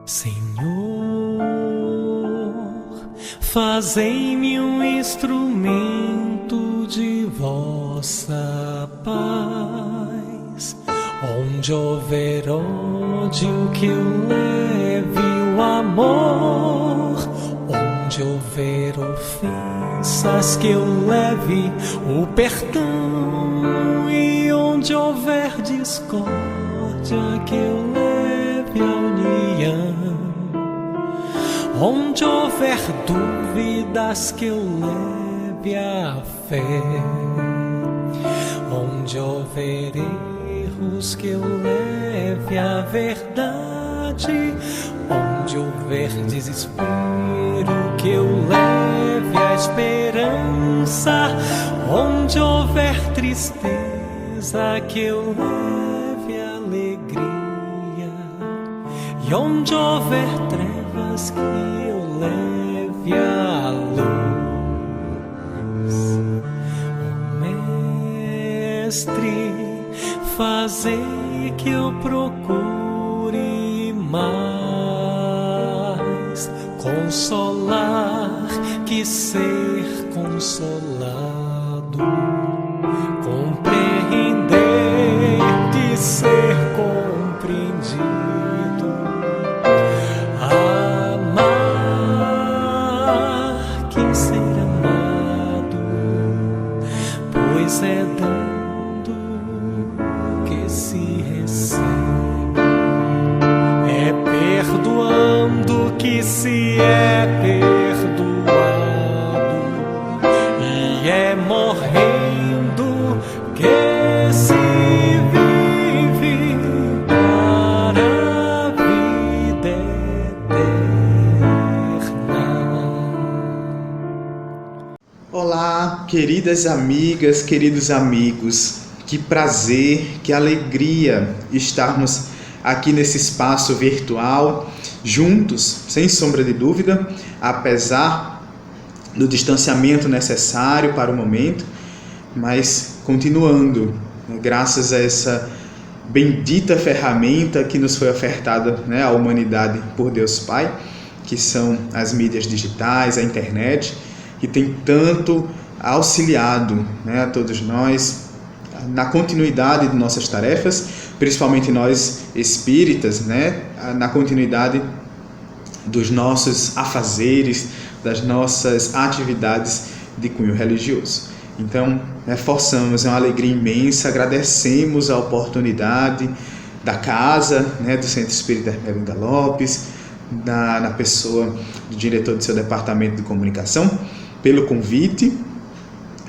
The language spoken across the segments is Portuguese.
Senhor, fazei-me um instrumento de vossa paz. Onde houver ódio, que eu leve o amor. Onde houver ofensas, que eu leve o perdão. E onde houver discórdia, que eu leve a união. Onde houver dúvidas, que eu leve a fé. Onde houver erros, que eu leve a verdade. Onde houver desespero, que eu leve a esperança. Onde houver tristeza, que eu leve a alegria. E onde houver trevas, que eu leve a luz. Oh, Mestre, fazei que eu procure mais consolar que ser consolado, compreender que ser compreendido, amar que ser amado, pois é dando que se recebe, é perdoando que se é perdoado, e é morrendo que se vive para a vida eterna. Olá, queridas amigas, queridos amigos, que prazer, que alegria estarmos aqui nesse espaço virtual, juntos, sem sombra de dúvida, apesar do distanciamento necessário para o momento, mas continuando, graças a essa bendita ferramenta que nos foi ofertada, à humanidade por Deus Pai, que são as mídias digitais, a internet, que tem tanto auxiliado, a todos nós na continuidade de nossas tarefas, principalmente nós espíritas, na continuidade dos nossos afazeres, das nossas atividades de cunho religioso. Então, reforçamos, é uma alegria imensa, agradecemos a oportunidade da casa, do Centro Espírita Hermelinda Lopes, na pessoa do diretor do seu departamento de comunicação, pelo convite,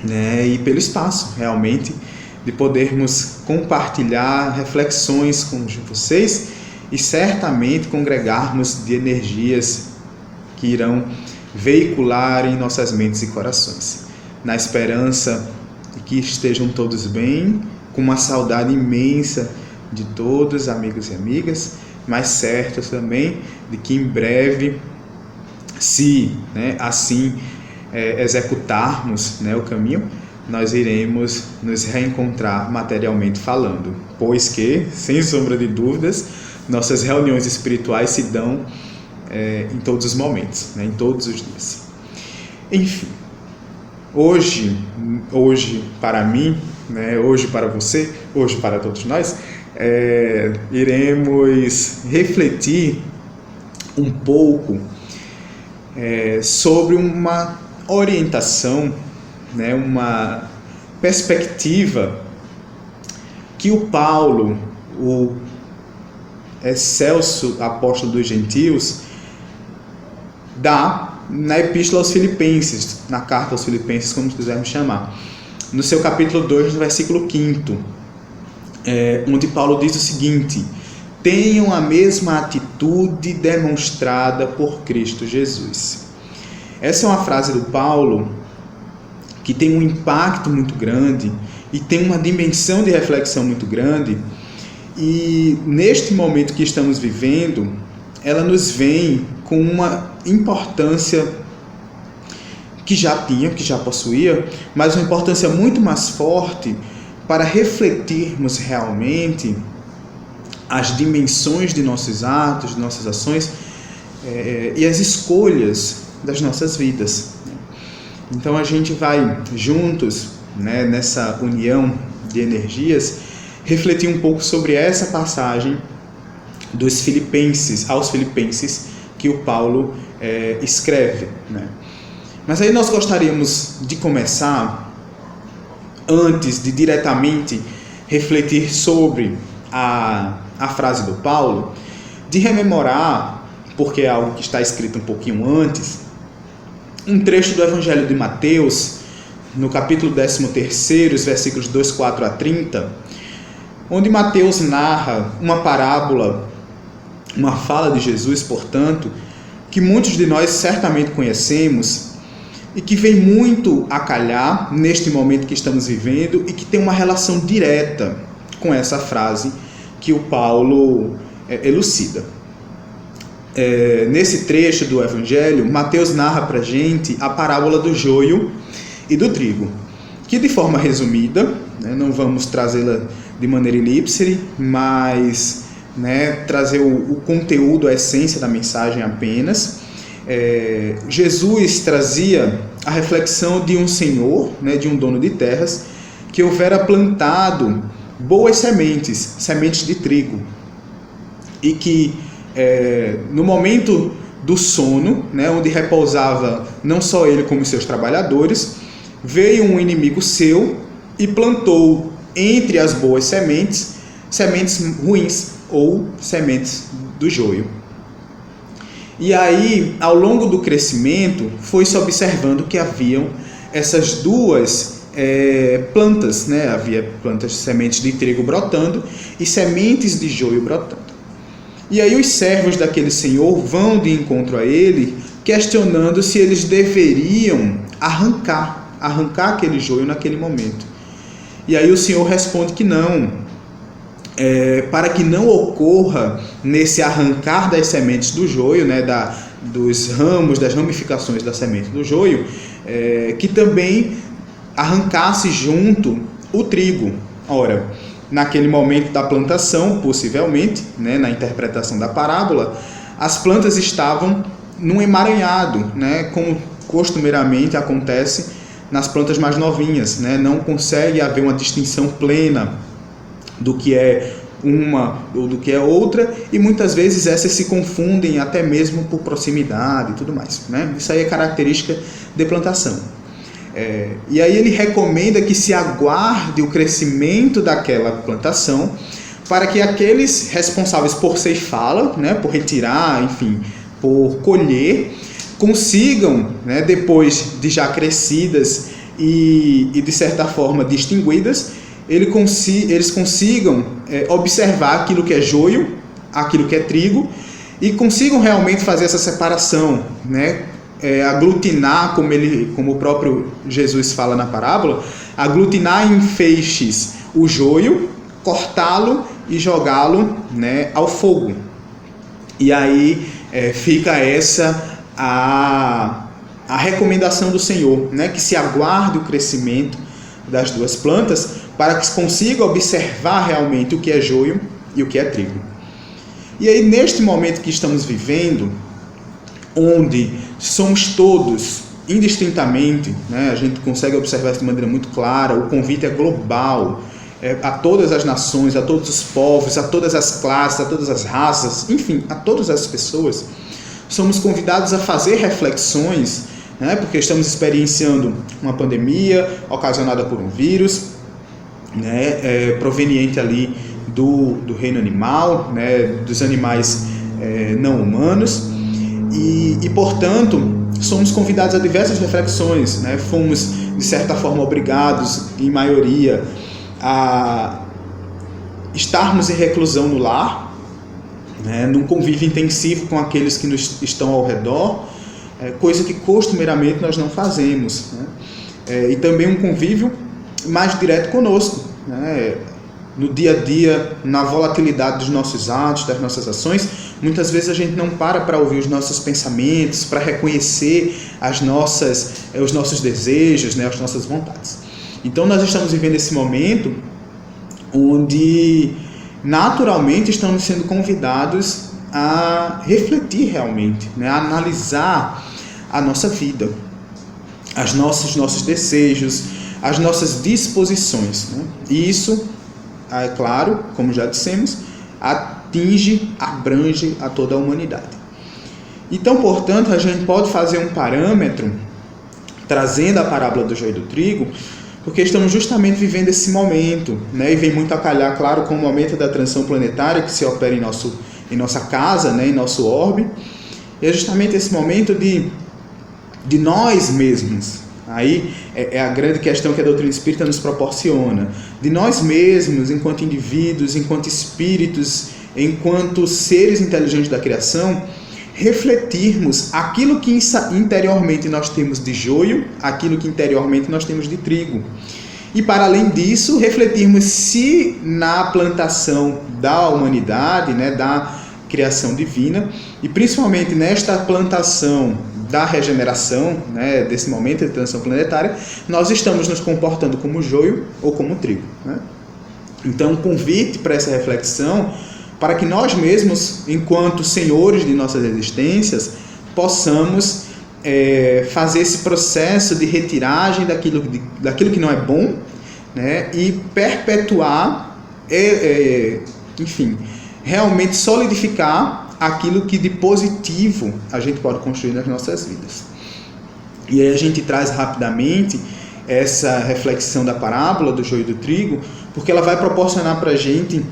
e pelo espaço, realmente, de podermos compartilhar reflexões com vocês e certamente congregarmos de energias que irão veicular em nossas mentes e corações, na esperança de que estejam todos bem, com uma saudade imensa de todos, amigos e amigas, mas certos também de que em breve, se assim executarmos o caminho, nós iremos nos reencontrar materialmente falando, pois que, sem sombra de dúvidas, nossas reuniões espirituais se dão em todos os momentos, em todos os dias. Enfim, hoje para mim, hoje para você, hoje para todos nós, iremos refletir um pouco sobre uma orientação, uma perspectiva que o Paulo, o excelso apóstolo dos gentios, dá na Epístola aos Filipenses, na carta aos Filipenses, como quisermos chamar, no seu capítulo 2, no versículo 5, onde Paulo diz o seguinte: tenham a mesma atitude demonstrada por Cristo Jesus. Essa é uma frase do Paulo que tem um impacto muito grande e tem uma dimensão de reflexão muito grande, e neste momento que estamos vivendo, ela nos vem com uma importância que já possuía, mas uma importância muito mais forte para refletirmos realmente as dimensões de nossos atos, de nossas ações, e as escolhas das nossas vidas. Então a gente vai juntos, né, nessa união de energias, refletir um pouco sobre essa passagem dos Filipenses, aos Filipenses, que o Paulo escreve, né? Mas aí nós gostaríamos de começar, antes de diretamente refletir sobre a frase do Paulo, de rememorar, porque é algo que está escrito um pouquinho antes, um trecho do Evangelho de Mateus, no capítulo 13, os versículos 2, 4 a 30, onde Mateus narra uma parábola, uma fala de Jesus, portanto, que muitos de nós certamente conhecemos e que vem muito a calhar neste momento que estamos vivendo e que tem uma relação direta com essa frase que o Paulo elucida. Nesse trecho do Evangelho, Mateus narra para a gente a parábola do joio e do trigo, que de forma resumida, né, não vamos trazê-la de maneira ilípsere, mas trazer o conteúdo, a essência da mensagem apenas. Jesus trazia a reflexão de um senhor, de um dono de terras, que houvera plantado boas sementes de trigo, e que no momento do sono, onde repousava não só ele como seus trabalhadores, veio um inimigo seu e plantou entre as boas sementes ruins, ou sementes do joio. E aí, ao longo do crescimento, foi-se observando que haviam essas duas plantas, havia plantas de sementes de trigo brotando e sementes de joio brotando. E aí os servos daquele senhor vão de encontro a ele, questionando se eles deveriam arrancar aquele joio naquele momento. E aí o senhor responde que não, para que não ocorra nesse arrancar das sementes do joio, dos ramos, das ramificações da semente do joio, que também arrancasse junto o trigo. Ora, naquele momento da plantação, possivelmente, na interpretação da parábola, as plantas estavam num emaranhado, como costumeiramente acontece nas plantas mais novinhas, não consegue haver uma distinção plena do que é uma ou do que é outra, e muitas vezes essas se confundem até mesmo por proximidade e tudo mais, Isso aí é característica de plantação. E aí ele recomenda que se aguarde o crescimento daquela plantação para que aqueles responsáveis por ceifá-la, por retirar, enfim, por colher, consigam, depois de já crescidas e de certa forma distinguidas, eles consigam observar aquilo que é joio, aquilo que é trigo, e consigam realmente fazer essa separação, aglutinar, como o próprio Jesus fala na parábola, aglutinar em feixes o joio, cortá-lo e jogá-lo ao fogo. E aí fica essa a recomendação do Senhor, que se aguarde o crescimento das duas plantas para que se consiga observar realmente o que é joio e o que é trigo. E aí, neste momento que estamos vivendo, onde somos todos, indistintamente, a gente consegue observar isso de maneira muito clara, o convite é global, a todas as nações, a todos os povos, a todas as classes, a todas as raças, enfim, a todas as pessoas, somos convidados a fazer reflexões, porque estamos experienciando uma pandemia ocasionada por um vírus, proveniente ali do reino animal, dos animais não humanos, e portanto, somos convidados a diversas reflexões, fomos, de certa forma, obrigados, em maioria, a estarmos em reclusão no lar, num convívio intensivo com aqueles que nos estão ao redor, coisa que costumeiramente nós não fazemos, e também um convívio mais direto conosco, no dia a dia, na volatilidade dos nossos atos, das nossas ações. Muitas vezes a gente não para ouvir os nossos pensamentos, para reconhecer os nossos desejos, as nossas vontades. Então nós estamos vivendo esse momento onde naturalmente estamos sendo convidados a refletir realmente, né? A analisar a nossa vida, os nossos desejos, as nossas disposições, né? E isso, é claro, como já dissemos, abrange a toda a humanidade. Então, portanto, a gente pode fazer um parâmetro, trazendo a parábola do joio e do trigo, porque estamos justamente vivendo esse momento, né? E vem muito a calhar, claro, com o momento da transição planetária que se opera em nossa casa, né? Em nosso orbe. E é justamente esse momento de nós mesmos. Aí é a grande questão que a doutrina espírita nos proporciona. De nós mesmos, enquanto indivíduos, enquanto espíritos, enquanto seres inteligentes da criação, refletirmos aquilo que interiormente nós temos de joio, aquilo que interiormente nós temos de trigo. E para além disso, refletirmos se na plantação da humanidade, né, da criação divina, e principalmente nesta plantação da regeneração, né, desse momento de transição planetária, nós estamos nos comportando como joio ou como trigo, né? Então, um convite para essa reflexão, para que nós mesmos, enquanto senhores de nossas existências, possamos fazer esse processo de retiragem daquilo que não é bom, né, e perpetuar, enfim, realmente solidificar aquilo que de positivo a gente pode construir nas nossas vidas. E aí a gente traz rapidamente essa reflexão da parábola do joio e do trigo, porque ela vai proporcionar para a gente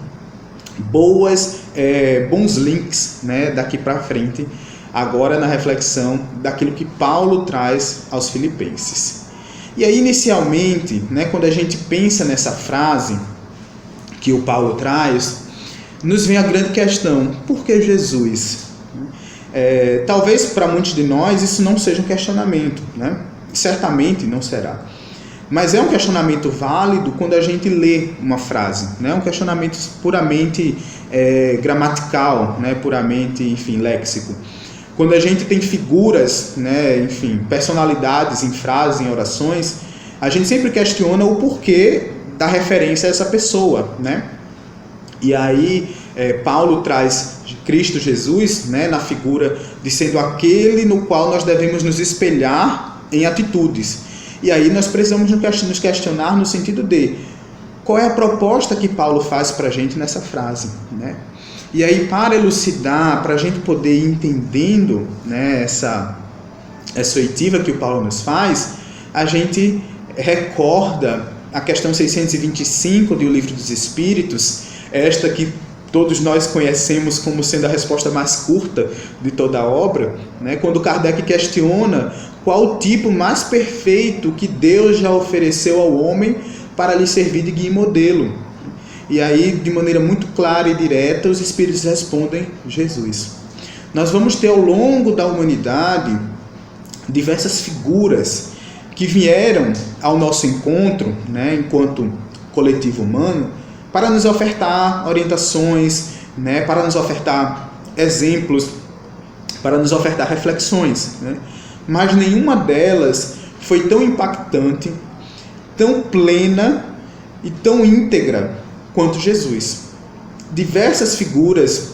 bons links, né, daqui para frente, agora na reflexão daquilo que Paulo traz aos Filipenses. E aí, inicialmente, né, quando a gente pensa nessa frase que o Paulo traz, nos vem a grande questão: por que Jesus? Talvez para muitos de nós isso não seja um questionamento, né? Certamente não será. Mas é um questionamento válido quando a gente lê uma frase, né? Um questionamento puramente gramatical, né? Puramente, enfim, léxico. Quando a gente tem figuras, né? Enfim, personalidades em frases, em orações, a gente sempre questiona o porquê da referência a essa pessoa, né? E aí Paulo traz Cristo Jesus, né? Na figura de sendo aquele no qual nós devemos nos espelhar em atitudes. E aí nós precisamos nos questionar no sentido de qual é a proposta que Paulo faz para a gente nessa frase, né? E aí, para elucidar, para a gente poder ir entendendo, né, essa oitiva que o Paulo nos faz, a gente recorda a questão 625 do Livro dos Espíritos, esta que todos nós conhecemos como sendo a resposta mais curta de toda a obra, né? Quando Kardec questiona qual o tipo mais perfeito que Deus já ofereceu ao homem para lhe servir de guia e modelo. E aí, de maneira muito clara e direta, os Espíritos respondem: Jesus. Nós vamos ter ao longo da humanidade diversas figuras que vieram ao nosso encontro, né, enquanto coletivo humano, para nos ofertar orientações, né, para nos ofertar exemplos, para nos ofertar reflexões, né? Mas nenhuma delas foi tão impactante, tão plena e tão íntegra quanto Jesus. Diversas figuras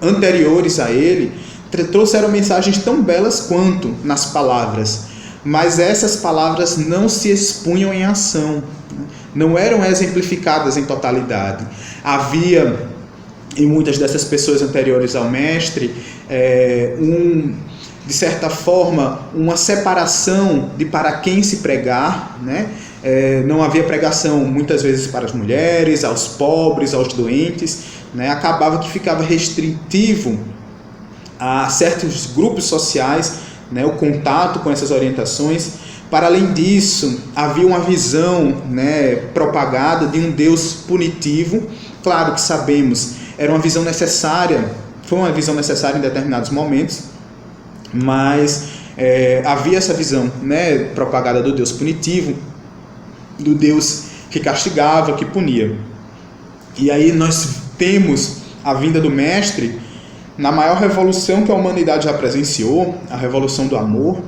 anteriores a ele trouxeram mensagens tão belas quanto nas palavras, mas essas palavras não se expunham em ação, não eram exemplificadas em totalidade. Havia, em muitas dessas pessoas anteriores ao mestre, de certa forma, uma separação de para quem se pregar, né? Não havia pregação muitas vezes para as mulheres, aos pobres, aos doentes, né? Acabava que ficava restritivo a certos grupos sociais, né? O contato com essas orientações. Para além disso, havia uma visão, né, propagada de um Deus punitivo. Claro que sabemos, era uma visão necessária, foi uma visão necessária em determinados momentos, mas havia essa visão, né, propagada do Deus punitivo, do Deus que castigava, que punia. E aí nós temos a vinda do Mestre na maior revolução que a humanidade já presenciou, a revolução do amor,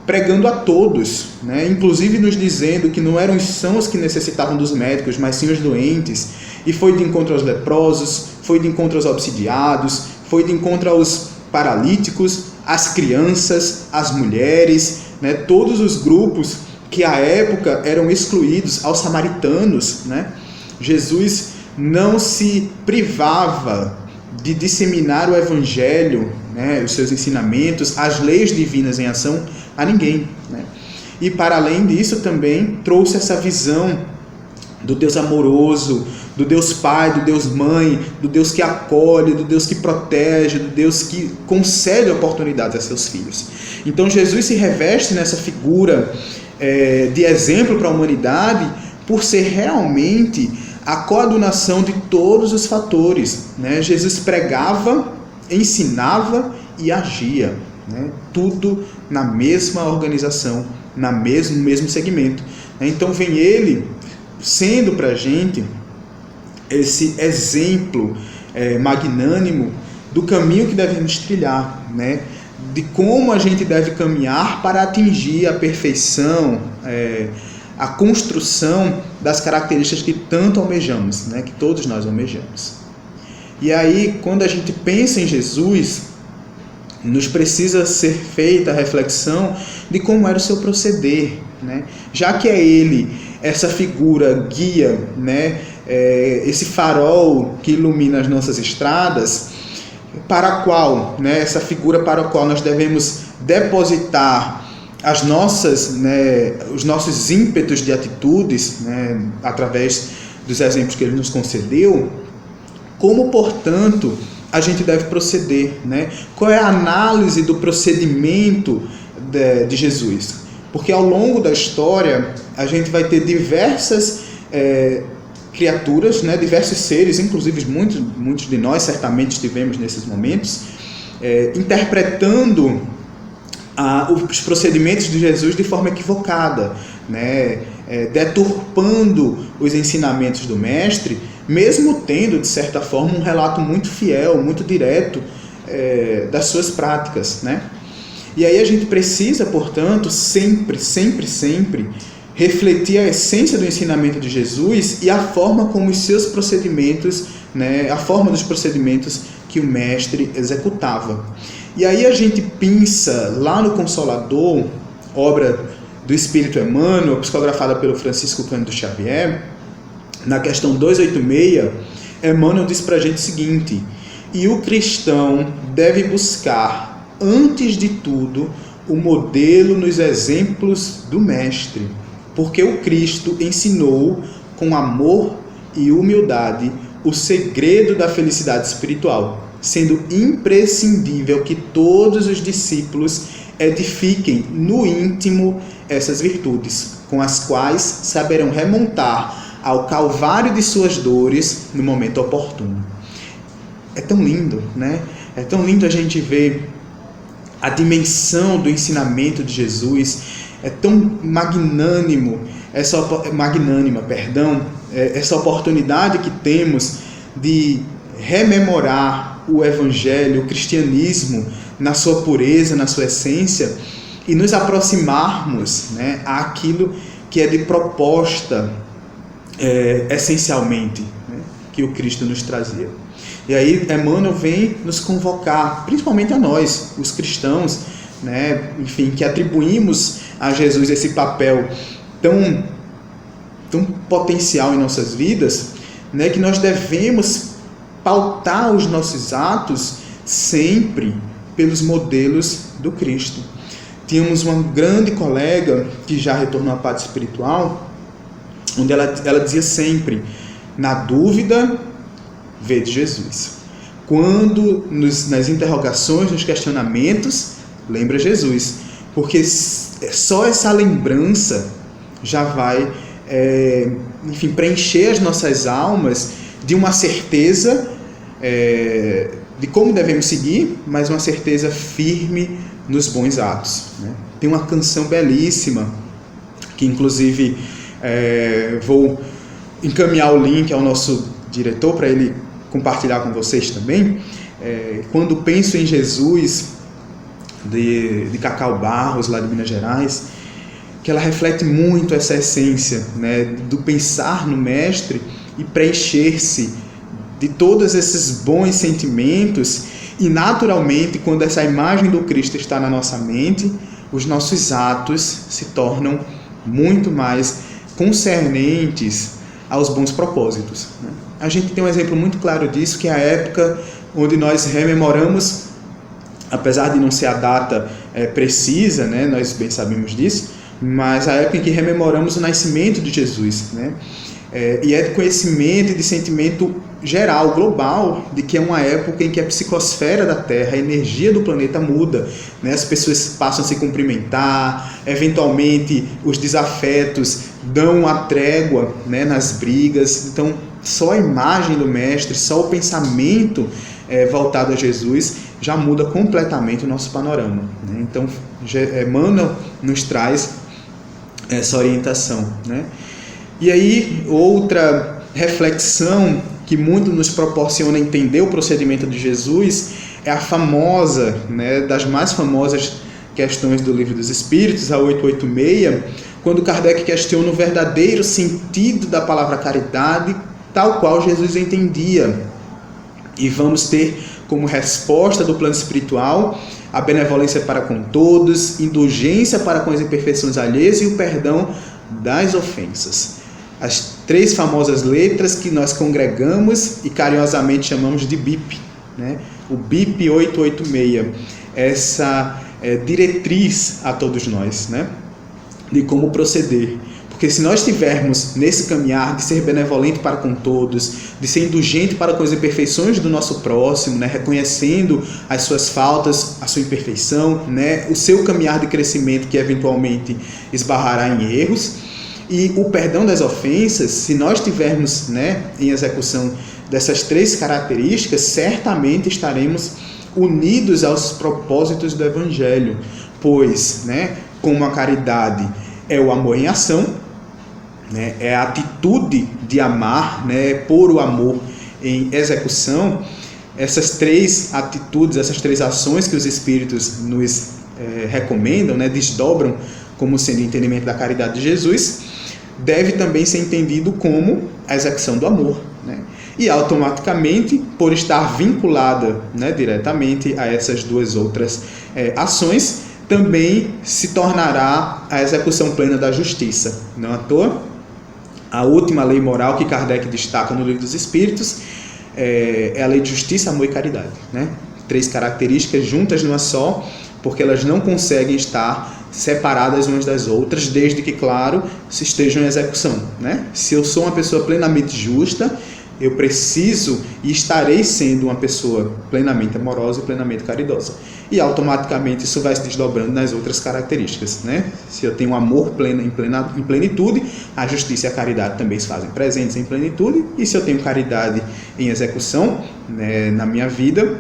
pregando a todos, né? Inclusive nos dizendo que não eram os sãos que necessitavam dos médicos, mas sim os doentes, e foi de encontro aos leprosos, foi de encontro aos obsidiados, foi de encontro aos paralíticos, às crianças, às mulheres, né? Todos os grupos que à época eram excluídos, aos samaritanos, né? Jesus não se privava de disseminar o evangelho, né? Os seus ensinamentos, as leis divinas em ação a ninguém, né? E para além disso também trouxe essa visão do Deus amoroso, do Deus Pai, do Deus Mãe, do Deus que acolhe, do Deus que protege, do Deus que concede oportunidades a seus filhos. Então Jesus se reveste nessa figura de exemplo para a humanidade por ser realmente a coadunação de todos os fatores, né? Jesus pregava, ensinava e agia, né? Tudo na mesma organização, no mesmo segmento. Então vem ele sendo para a gente esse exemplo magnânimo do caminho que devemos trilhar, né? De como a gente deve caminhar para atingir a perfeição, a construção das características que tanto almejamos, né? Que todos nós almejamos. E aí, quando a gente pensa em Jesus, nos precisa ser feita a reflexão de como era o seu proceder, né? Já que é ele essa figura guia, né? Esse farol que ilumina as nossas estradas, para a qual, né? Essa figura para a qual nós devemos depositar as nossas, né? Os nossos ímpetos de atitudes, né? Através dos exemplos que ele nos concedeu, como, portanto, a gente deve proceder, né? Qual é a análise do procedimento de Jesus? Porque ao longo da história a gente vai ter diversas criaturas, né? Diversos seres, inclusive muitos de nós certamente estivemos nesses momentos, interpretando os procedimentos de Jesus de forma equivocada, né? Deturpando os ensinamentos do Mestre, mesmo tendo, de certa forma, um relato muito fiel, muito direto das suas práticas, né? E aí a gente precisa, portanto, sempre refletir a essência do ensinamento de Jesus e a forma como os seus procedimentos, né, a forma dos procedimentos que o Mestre executava. E aí a gente pensa lá no Consolador, obra do Espírito Emmanuel, psicografada pelo Francisco Cândido Xavier, na questão 286, Emmanuel diz para a gente o seguinte: e o cristão deve buscar, antes de tudo, o modelo nos exemplos do Mestre, porque o Cristo ensinou com amor e humildade o segredo da felicidade espiritual, sendo imprescindível que todos os discípulos edifiquem no íntimo essas virtudes, com as quais saberão remontar ao calvário de suas dores no momento oportuno. É tão lindo, né? É tão lindo a gente ver a dimensão do ensinamento de Jesus. É tão magnânima, essa oportunidade que temos de rememorar o Evangelho, o cristianismo, na sua pureza, na sua essência, e nos aproximarmos, né, àquilo que é de proposta, essencialmente, né, que o Cristo nos trazia. E aí Emmanuel vem nos convocar, principalmente a nós, os cristãos, né, enfim, que atribuímos a Jesus esse papel tão potencial em nossas vidas, né, que nós devemos pautar os nossos atos sempre pelos modelos do Cristo. Tínhamos uma grande colega que já retornou à pátria espiritual, onde ela dizia sempre: na dúvida, vede Jesus. Quando nas interrogações, nos questionamentos, lembra Jesus, porque só essa lembrança já vai preencher as nossas almas de uma certeza de como devemos seguir, mas uma certeza firme nos bons atos, né? Tem uma canção belíssima, que inclusive vou encaminhar o link ao nosso diretor para ele compartilhar com vocês também. Quando penso em Jesus, de Cacau Barros, lá de Minas Gerais, que ela reflete muito essa essência, né, do pensar no Mestre e preencher-se de todos esses bons sentimentos E naturalmente, quando essa imagem do Cristo está na nossa mente, os nossos atos se tornam muito mais concernentes aos bons propósitos, né? A gente tem um exemplo muito claro disso, que é a época onde nós rememoramos, apesar de não ser a data precisa, né, nós bem sabemos disso, mas a época em que rememoramos o nascimento de Jesus, né? E é de conhecimento e de sentimento geral, global, de que é uma época em que a psicosfera da Terra, a energia do planeta muda, né? As pessoas passam a se cumprimentar, eventualmente os desafetos dão uma trégua, né, nas brigas. Então, só a imagem do Mestre, só o pensamento voltado a Jesus já muda completamente o nosso panorama, né? Então, Emmanuel nos traz essa orientação, né? E aí, outra reflexão que muito nos proporciona entender o procedimento de Jesus é a famosa, né, das mais famosas questões do Livro dos Espíritos, a 886, quando Kardec questiona o verdadeiro sentido da palavra caridade, tal qual Jesus entendia. E vamos ter como resposta do plano espiritual a benevolência para com todos, indulgência para com as imperfeições alheias e o perdão das ofensas. As 3 famosas letras que nós congregamos e carinhosamente chamamos de BIP, né? O BIP 886, essa diretriz a todos nós, né, de como proceder. Porque se nós estivermos nesse caminhar de ser benevolente para com todos, de ser indulgente para com as imperfeições do nosso próximo, né, reconhecendo as suas faltas, a sua imperfeição, né, o seu caminhar de crescimento que eventualmente esbarrará em erros, e o perdão das ofensas, se nós tivermos, né, em execução dessas 3 características, certamente estaremos unidos aos propósitos do Evangelho, pois, né, como a caridade é o amor em ação, né, é a atitude de amar, né, por o amor em execução, essas 3 atitudes, essas 3 ações que os Espíritos nos recomendam, né, desdobram como sendo o entendimento da caridade de Jesus, deve também ser entendido como a execução do amor, né? E automaticamente, por estar vinculada, né, diretamente a essas 2 outras ações, também se tornará a execução plena da justiça. Não à toa, a última lei moral que Kardec destaca no Livro dos Espíritos é a lei de justiça, amor e caridade, né? 3 características juntas numa só, porque elas não conseguem estar separadas umas das outras, desde que, claro, se estejam em execução, né? Se eu sou uma pessoa plenamente justa, eu preciso e estarei sendo uma pessoa plenamente amorosa e plenamente caridosa. E automaticamente isso vai se desdobrando nas outras características, né? Se eu tenho amor em plenitude, a justiça e a caridade também se fazem presentes em plenitude. E se eu tenho caridade em execução, né, na minha vida,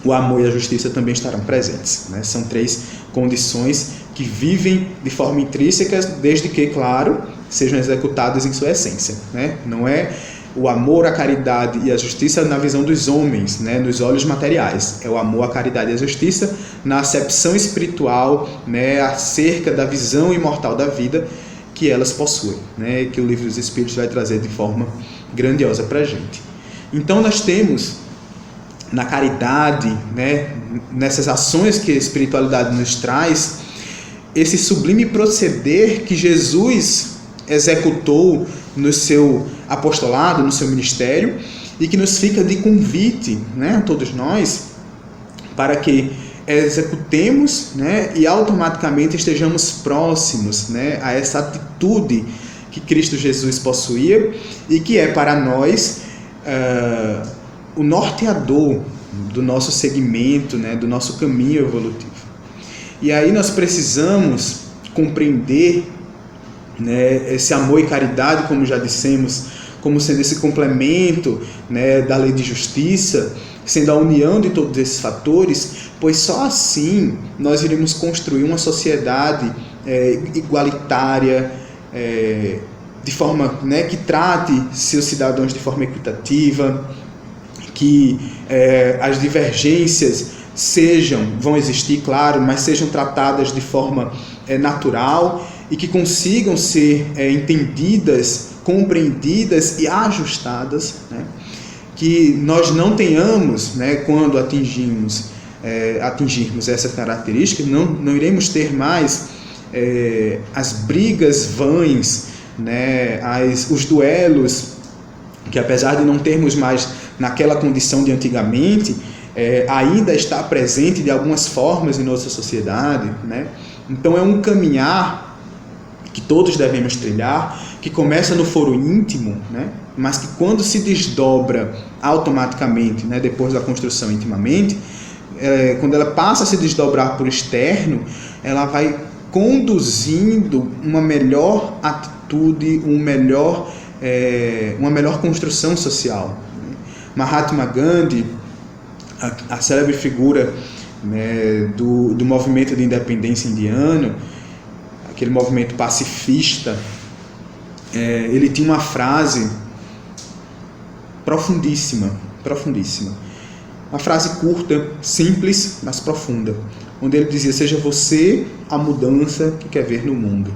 o amor e a justiça também estarão presentes, né? São 3 condições que vivem de forma intrínseca, desde que, claro, sejam executadas em sua essência, né? Não é o amor, a caridade e a justiça na visão dos homens, né, nos olhos materiais. É o amor, a caridade e a justiça na acepção espiritual, né, acerca da visão imortal da vida que elas possuem, né, que o Livro dos Espíritos vai trazer de forma grandiosa para a gente. Então nós temos na caridade, né, nessas ações que a espiritualidade nos traz, esse sublime proceder que Jesus executou no seu apostolado, no seu ministério, e que nos fica de convite, né, a todos nós, para que executemos, né, e automaticamente estejamos próximos, né, a essa atitude que Cristo Jesus possuía e que é para nós o norteador do nosso segmento, né, do nosso caminho evolutivo. E aí nós precisamos compreender, né, esse amor e caridade, como já dissemos, como sendo esse complemento, né, da lei de justiça, sendo a união de todos esses fatores, pois só assim nós iremos construir uma sociedade igualitária, de forma, né, que trate seus cidadãos de forma equitativa, que as divergências vão existir, claro, mas sejam tratadas de forma natural e que consigam ser entendidas, compreendidas e ajustadas, né? que nós não tenhamos, né, quando atingirmos essa característica, não iremos ter mais as brigas vãs, né, os duelos, que apesar de não termos mais naquela condição de antigamente, ainda está presente de algumas formas em nossa sociedade, né? Então é um caminhar que todos devemos trilhar, que começa no foro íntimo, né? Mas que quando se desdobra automaticamente, né, depois da construção intimamente, quando ela passa a se desdobrar por externo, ela vai conduzindo uma melhor atitude, uma melhor construção social. Mahatma Gandhi, a célebre figura, né, do movimento de independência indiano, aquele movimento pacifista, ele tinha uma frase profundíssima, uma frase curta, simples, mas profunda, onde ele dizia: seja você a mudança que quer ver no mundo.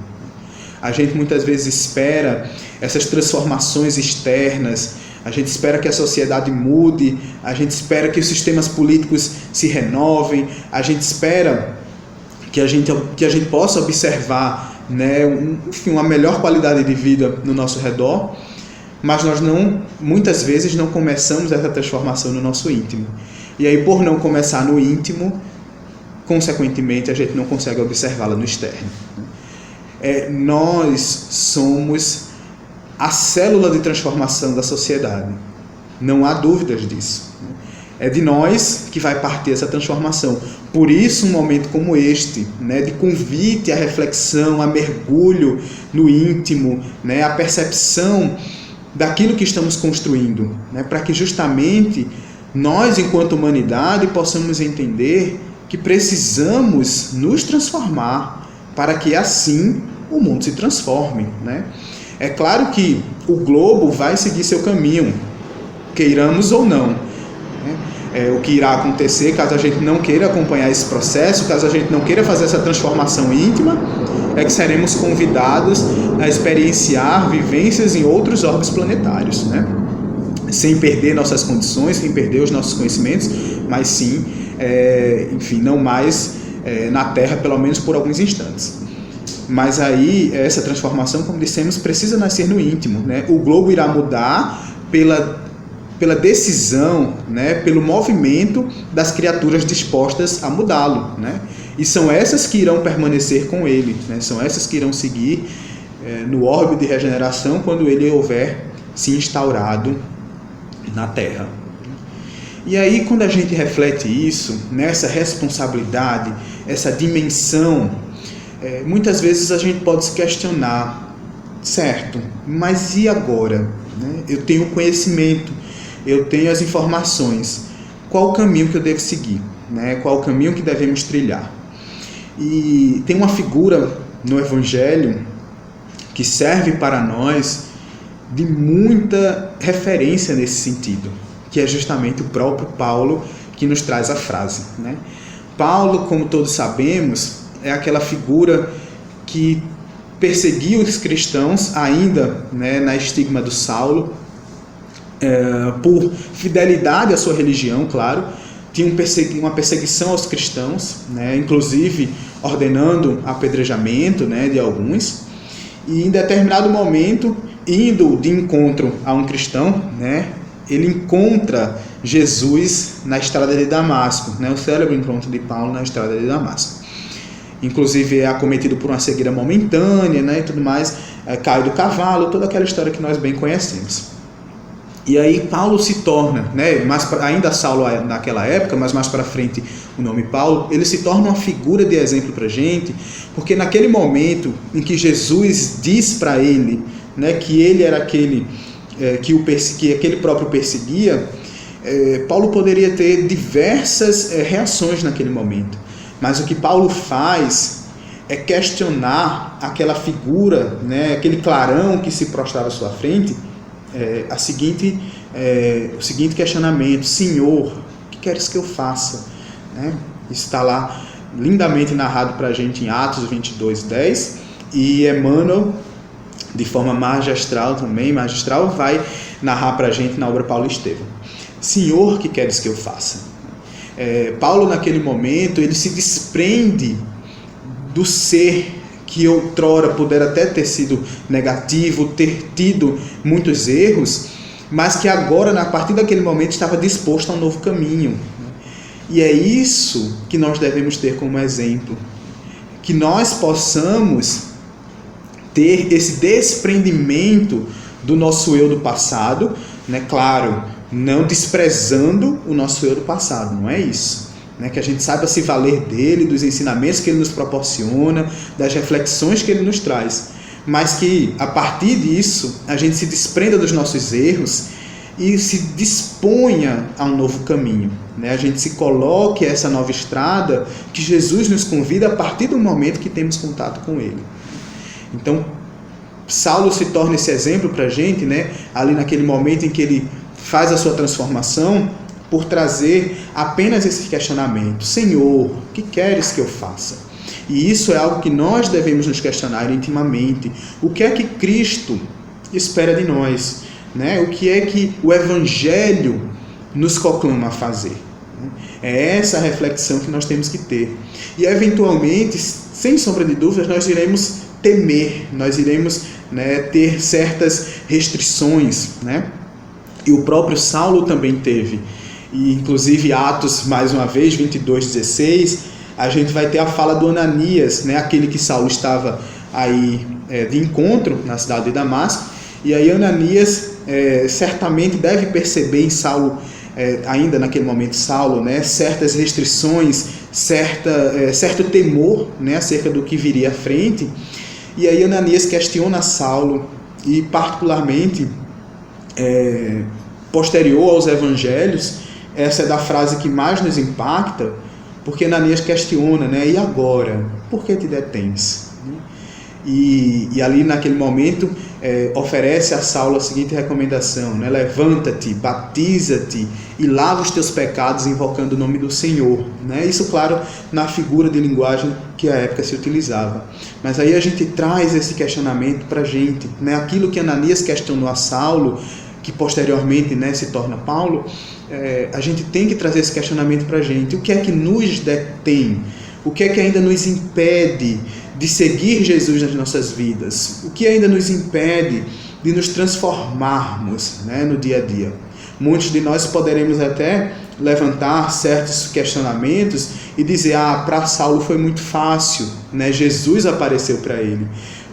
A gente muitas vezes espera essas transformações externas, a gente espera que a sociedade mude, a gente espera que os sistemas políticos se renovem, a gente espera que a gente possa observar, né, uma melhor qualidade de vida no nosso redor, mas nós muitas vezes não começamos essa transformação no nosso íntimo. E aí, por não começar no íntimo, consequentemente, a gente não consegue observá-la no externo. Nós somos a célula de transformação da sociedade. Não há dúvidas disso. É de nós que vai partir essa transformação. Por isso, um momento como este, né, de convite à reflexão, a mergulho no íntimo, né, a percepção daquilo que estamos construindo, né, para que justamente nós, enquanto humanidade, possamos entender que precisamos nos transformar para que assim o mundo se transforme, né? É claro que o globo vai seguir seu caminho, queiramos ou não. O que irá acontecer, caso a gente não queira acompanhar esse processo, caso a gente não queira fazer essa transformação íntima, é que seremos convidados a experienciar vivências em outros orbes planetários, né? Sem perder nossas condições, sem perder os nossos conhecimentos, mas sim, não mais na Terra, pelo menos por alguns instantes. Mas aí, essa transformação, como dissemos, precisa nascer no íntimo, né? O globo irá mudar pela decisão, né? Pelo movimento das criaturas dispostas a mudá-lo, né? E são essas que irão permanecer com ele, né? São essas que irão seguir no orbe de regeneração quando ele houver se instaurado na Terra. E aí, quando a gente reflete isso, nessa responsabilidade, essa dimensão, muitas vezes a gente pode se questionar, certo, mas e agora? Né? Eu tenho conhecimento, eu tenho as informações, qual o caminho que eu devo seguir? Né? Qual o caminho que devemos trilhar? E tem uma figura no Evangelho que serve para nós de muita referência nesse sentido, que é justamente o próprio Paulo que nos traz a frase, né? Paulo, como todos sabemos, é aquela figura que perseguia os cristãos ainda, né, na estigma do Saulo, por fidelidade à sua religião, claro. Tinha uma perseguição aos cristãos, né, inclusive ordenando apedrejamento, né, de alguns. E em determinado momento, indo de encontro a um cristão, né, ele encontra Jesus na estrada de Damasco, né, o célebre encontro de Paulo na estrada de Damasco. Inclusive é acometido por uma cegueira momentânea, né, e tudo mais, cai do cavalo, toda aquela história que nós bem conhecemos. E aí Paulo se torna, né, ainda Saulo naquela época, mas mais para frente o nome Paulo, ele se torna uma figura de exemplo para a gente, porque naquele momento em que Jesus diz para ele, né, que ele era aquele que aquele próprio perseguia, Paulo poderia ter diversas reações naquele momento. Mas o que Paulo faz é questionar aquela figura, né, aquele clarão que se prostrava à sua frente, o seguinte questionamento: Senhor, o que queres que eu faça? Né? Isso está lá lindamente narrado para a gente em Atos 22:10, e Emmanuel, de forma magistral, vai narrar para a gente na obra Paulo Estevão. Senhor, que queres que eu faça? Paulo, naquele momento, ele se desprende do ser que outrora pudera até ter sido negativo, ter tido muitos erros, mas que agora, a partir daquele momento, estava disposto a um novo caminho. E é isso que nós devemos ter como exemplo, que nós possamos ter esse desprendimento do nosso eu do passado, né? Claro, não desprezando o nosso eu do passado, não é isso, né? Que a gente saiba se valer dele, dos ensinamentos que ele nos proporciona, das reflexões que ele nos traz, mas que a partir disso a gente se desprenda dos nossos erros e se disponha a um novo caminho, né? A gente se coloque a essa nova estrada que Jesus nos convida a partir do momento que temos contato com ele. Então, Saulo se torna esse exemplo para a gente, né? Ali naquele momento em que ele faz a sua transformação, por trazer apenas esse questionamento: Senhor, o que queres que eu faça? E isso é algo que nós devemos nos questionar intimamente. O que é que Cristo espera de nós, né? O que é que o Evangelho nos conclama a fazer? É essa a reflexão que nós temos que ter. E eventualmente, sem sombra de dúvidas, nós iremos temer, nós iremos, né, ter certas restrições, né? E o próprio Saulo também teve. E inclusive Atos, mais uma vez, 22:16, a gente vai ter a fala do Ananias, né? Aquele que Saulo estava aí de encontro na cidade de Damasco. E aí Ananias certamente deve perceber em Saulo, ainda naquele momento Saulo, né, certas restrições, certo temor, né, acerca do que viria à frente. E aí Ananias questiona Saulo, e particularmente posterior aos evangelhos, essa é da frase que mais nos impacta, porque Ananias questiona, né, e agora? Por que te detens? E ali naquele momento oferece a Saulo a seguinte recomendação, né? Levanta-te, batiza-te e lava os teus pecados invocando o nome do Senhor, né? Isso, claro, na figura de linguagem que à época se utilizava. Mas aí a gente traz esse questionamento para a gente, né? Aquilo que Ananias questionou a Saulo, que posteriormente, né, se torna Paulo, a gente tem que trazer esse questionamento para a gente. O que é que nos detém? O que é que ainda nos impede de seguir Jesus nas nossas vidas? O que ainda nos impede de nos transformarmos, né, no dia a dia? Muitos de nós poderemos até levantar certos questionamentos e dizer: para Saulo foi muito fácil, né? Jesus apareceu para ele.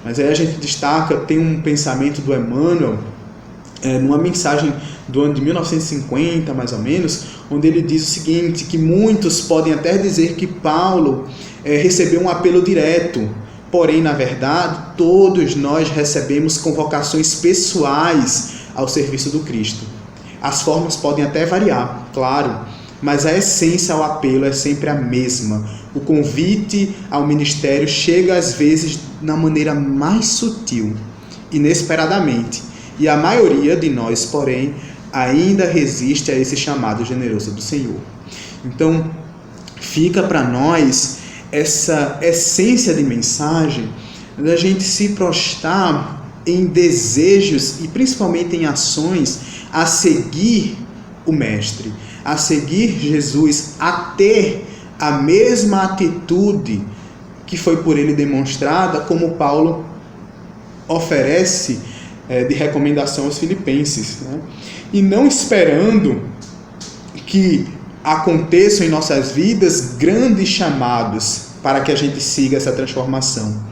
Mas aí a gente destaca, tem um pensamento do Emmanuel, numa mensagem do ano de 1950, mais ou menos, onde ele diz o seguinte, que muitos podem até dizer que Paulo recebeu um apelo direto, porém, na verdade, todos nós recebemos convocações pessoais ao serviço do Cristo. As formas podem até variar, claro, mas a essência ao apelo é sempre a mesma. O convite ao ministério chega às vezes na maneira mais sutil, inesperadamente, e a maioria de nós, porém, ainda resiste a esse chamado generoso do Senhor. Então, fica para nós essa essência de mensagem da gente se prostrar em desejos e principalmente em ações a seguir o Mestre, a seguir Jesus, a ter a mesma atitude que foi por ele demonstrada, como Paulo oferece de recomendação aos filipenses, né? E não esperando que aconteçam em nossas vidas grandes chamados para que a gente siga essa transformação,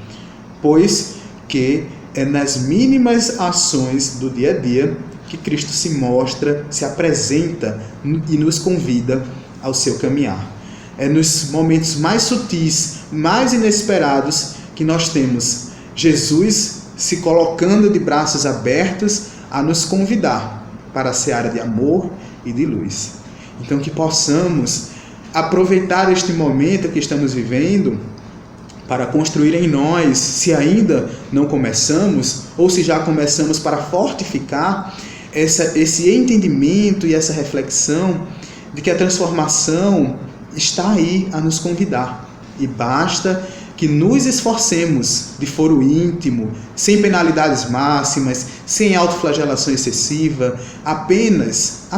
pois que é nas mínimas ações do dia a dia que Cristo se mostra, se apresenta e nos convida ao seu caminhar. É nos momentos mais sutis, mais inesperados, que nós temos Jesus se colocando de braços abertos a nos convidar para a seara de amor e de luz. Então, que possamos aproveitar este momento que estamos vivendo para construir em nós, se ainda não começamos, ou se já começamos, para fortificar esse entendimento e essa reflexão de que a transformação está aí a nos convidar. E basta que nos esforcemos de foro íntimo, sem penalidades máximas, sem autoflagelação excessiva, apenas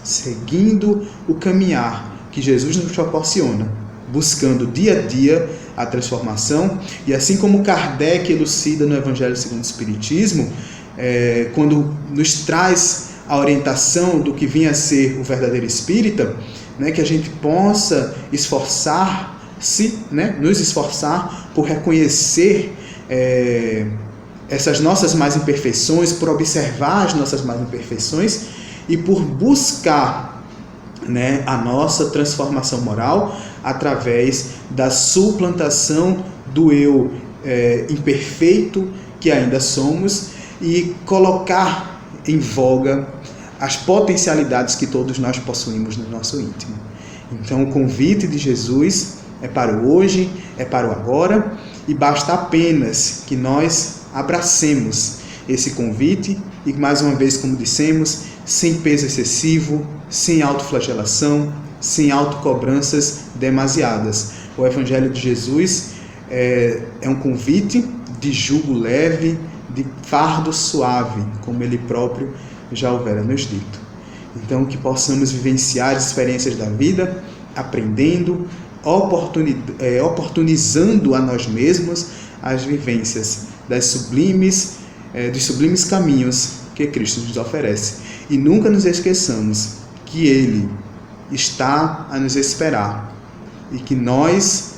seguindo o caminhar que Jesus nos proporciona, buscando dia a dia a transformação. E assim como Kardec elucida no Evangelho segundo o Espiritismo, quando nos traz a orientação do que vinha a ser o verdadeiro espírita, que a gente possa nos esforçar por reconhecer essas nossas mais imperfeições, por observar as nossas mais imperfeições e por buscar a nossa transformação moral através da suplantação do eu imperfeito que ainda somos e colocar em voga as potencialidades que todos nós possuímos no nosso íntimo. Então, o convite de Jesus é para o hoje, é para o agora, e basta apenas que nós abracemos esse convite e, mais uma vez, como dissemos, sem peso excessivo, sem autoflagelação, sem autocobranças demasiadas. O Evangelho de Jesus é um convite de jugo leve, de fardo suave, como ele próprio já houvera nos dito. Então, que possamos vivenciar as experiências da vida, aprendendo, oportunizando a nós mesmos as vivências dos sublimes caminhos que Cristo nos oferece. E nunca nos esqueçamos que Ele está a nos esperar e que nós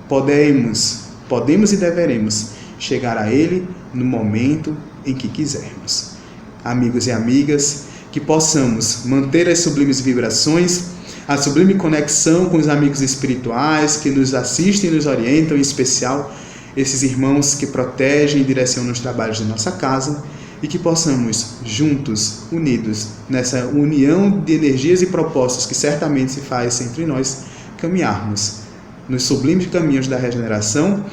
podemos e deveremos chegar a Ele no momento em que quisermos. Amigos e amigas, que possamos manter as sublimes vibrações, a sublime conexão com os amigos espirituais que nos assistem e nos orientam, em especial esses irmãos que protegem e direcionam os trabalhos de nossa casa, e que possamos, juntos, unidos, nessa união de energias e propostas que certamente se faz entre nós, caminharmos nos sublimes caminhos da regeneração,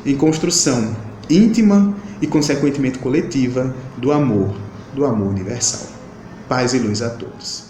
em construção íntima e, consequentemente, coletiva do amor universal. Paz e luz a todos.